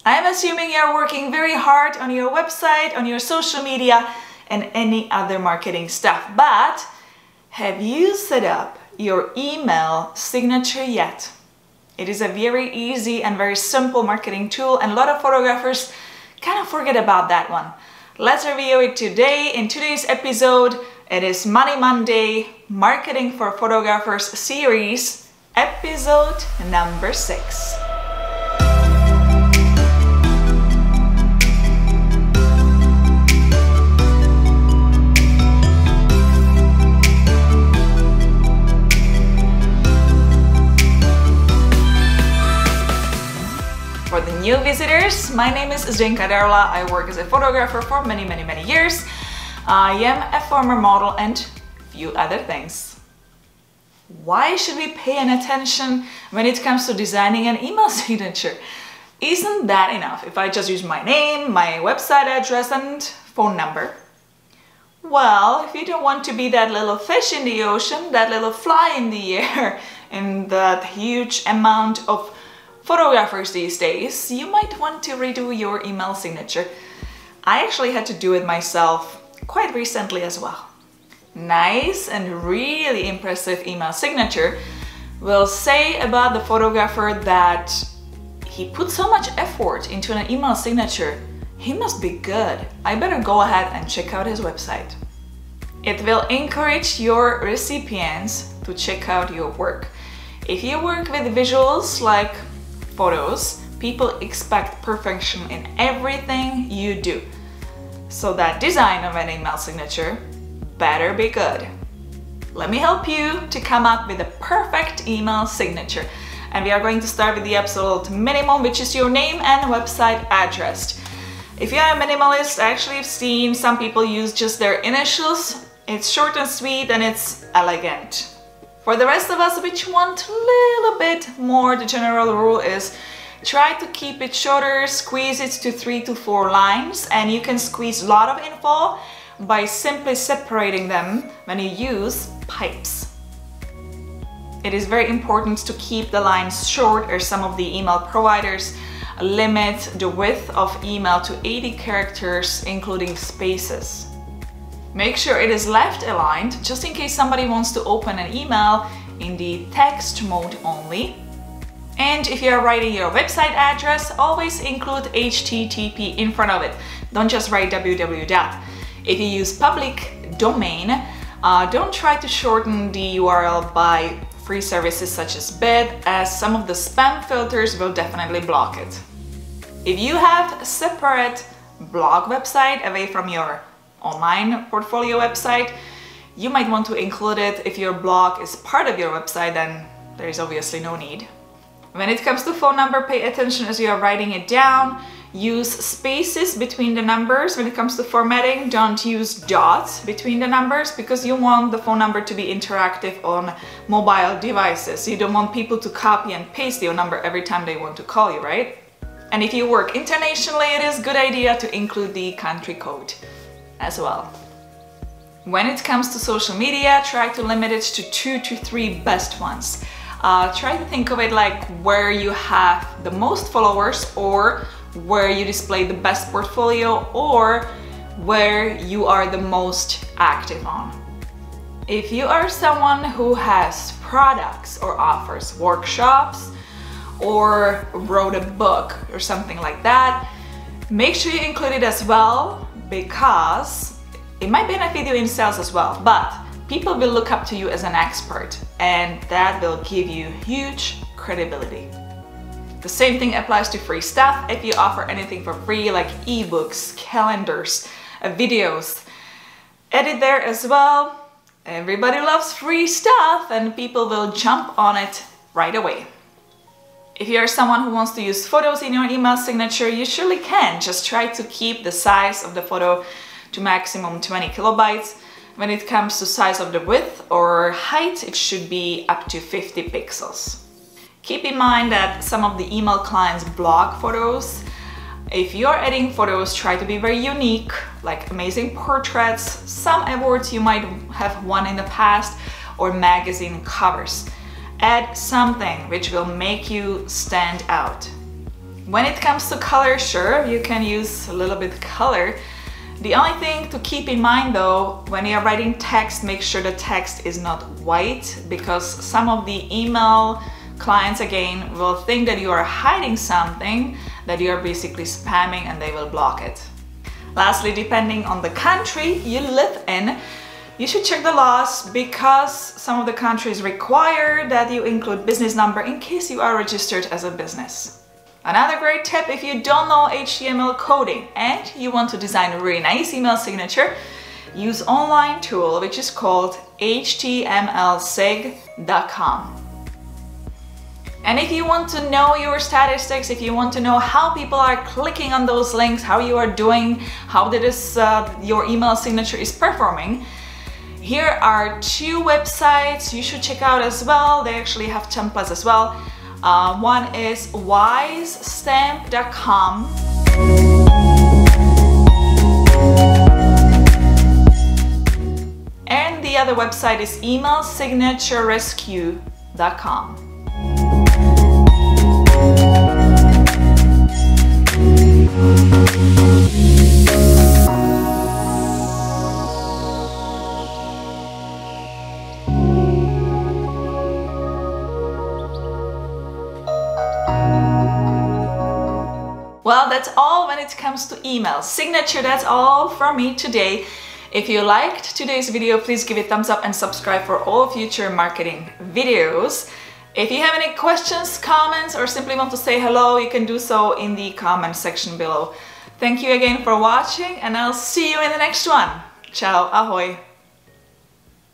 I'm assuming you're working very hard on your website, on your social media, and any other marketing stuff. But have you set up your email signature yet? It is a very easy and very simple marketing tool, and a lot of photographers kind of forget about that one. Let's review it today. In today's episode, it is Money Monday, Marketing for Photographers series, episode number 6. For the new visitors, my name is Zdenka Darla. I work as a photographer for many years. I am a former model and few other things. Why should we pay an attention when it comes to designing an email signature? Isn't that enough if I just use my name, my website address and phone number? Well, if you don't want to be that little fish in the ocean, that little fly in the air, in that huge amount of photographers these days, you might want to redo your email signature. I actually had to do it myself quite recently as well. Nice and really impressive email signature will say about the photographer that he put so much effort into an email signature. He must be good. I better go ahead and check out his website. It will encourage your recipients to check out your work. If you work with visuals like photos, people expect perfection in everything you do. So that design of an email signature better be good. Let me help you to come up with a perfect email signature. And we are going to start with the absolute minimum, which is your name and website address. If you're a minimalist, I actually have seen some people use just their initials. It's short and sweet and it's elegant. For the rest of us which want a little bit more, the general rule is try to keep it shorter, squeeze it to 3 to 4 lines, and you can squeeze a lot of info by simply separating them when you use pipes. It is very important to keep the lines short, or some of the email providers limit the width of email to 80 characters, including spaces. Make sure it is left aligned, just in case somebody wants to open an email in the text mode only. And if you are writing your website address, always include HTTP in front of it. Don't just write www. If you use public domain, don't try to shorten the URL by free services such as bit, as some of the spam filters will definitely block it. If you have a separate blog website away from your online portfolio website, you might want to include it. If your blog is part of your website, then there is obviously no need. When it comes to phone number, pay attention as you are writing it down. Use spaces between the numbers. When it comes to formatting, don't use dots between the numbers, because you want the phone number to be interactive on mobile devices. You don't want people to copy and paste your number every time they want to call you, right? And if you work internationally, it is a good idea to include the country code as well. When it comes to social media, try to limit it to 2 to 3 best ones. Try to think of it like where you have the most followers, or where you display the best portfolio, or where you are the most active on. If you are someone who has products or offers workshops or wrote a book or something like that, make sure you include it as well, because it might benefit you in sales as well, but people will look up to you as an expert, and that will give you huge credibility. The same thing applies to free stuff. If you offer anything for free, like ebooks, calendars, videos, add it there as well. Everybody loves free stuff and people will jump on it right away. If you are someone who wants to use photos in your email signature, you surely can. Just try to keep the size of the photo to maximum 20 kilobytes. When it comes to size of the width or height, it should be up to 50 pixels. Keep in mind that some of the email clients block photos. If you're adding photos, try to be very unique, like amazing portraits, some awards you might have won in the past, or magazine covers. Add something which will make you stand out. When it comes to color, sure, you can use a little bit color. The only thing to keep in mind though, when you're writing text, make sure the text is not white, because some of the email clients again will think that you are hiding something, that you are basically spamming, and they will block it. Lastly, depending on the country you live in, you should check the laws, because some of the countries require that you include business number in case you are registered as a business. Another great tip, if you don't know HTML coding and you want to design a really nice email signature, use online tool which is called htmlsig.com. And if you want to know your statistics, if you want to know how people are clicking on those links, how you are doing, how your email signature is performing, here are 2 websites you should check out as well. They actually have templates as well. One is wisestamp.com. And the other website is emailsignaturerescue.com. Well, that's all when it comes to email signature. That's all from me today. If you liked today's video, please give it a thumbs up and subscribe for all future marketing videos. If you have any questions, comments, or simply want to say hello, you can do so in the comment section below. Thank you again for watching, and I'll see you in the next one. Ciao, ahoy!